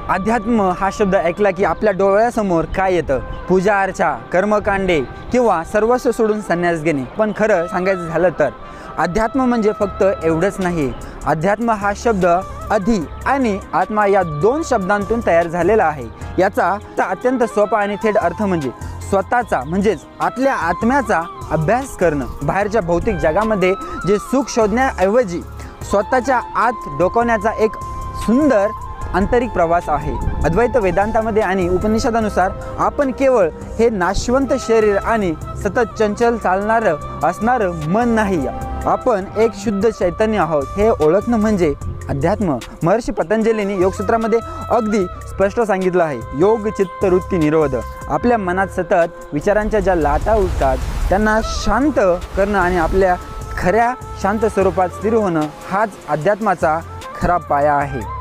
अध्यात्म हा शब्द ऐकला की आपल्या डोळ्यासमोर काय येतं? पूजा अर्चा, कर्मकांडे किंवा सर्वस्व सोडून संन्यास घेणे. पण खरं सांगायचं झालं तर अध्यात्म म्हणजे फक्त एवढंच नाही. अध्यात्म हा शब्द अधि आणि आत्मा या दोन शब्दांतून तयार झालेला आहे. याचा अत्यंत सोपा आणि थेट अर्थ म्हणजे स्वतःचा म्हणजेच आतल्या आत्म्याचा अभ्यास करणं. बाहेरच्या भौतिक जगामध्ये जे सुख शोधण्याऐवजी स्वतःच्या आत डोकावण्याचा एक सुंदर आंतरिक प्रवास आहे. अद्वैत वेदांतामध्ये आणि उपनिषदानुसार आपण केवळ हे नाशवंत शरीर आणि सतत चंचल चालणारं असणारं मन नाही, आपण एक शुद्ध चैतन्य आहोत हे ओळखणं म्हणजे अध्यात्म. महर्षी पतंजलींनी योगसूत्रामध्ये अगदी स्पष्ट सांगितलं आहे, योग चित्त वृत्ती निरोध. आपल्या मनात सतत विचारांच्या ज्या लाटा उठतात त्यांना शांत करणं आणि आपल्या खऱ्या शांत स्वरूपात स्थिर होणं हाच अध्यात्माचा खरा पाया आहे.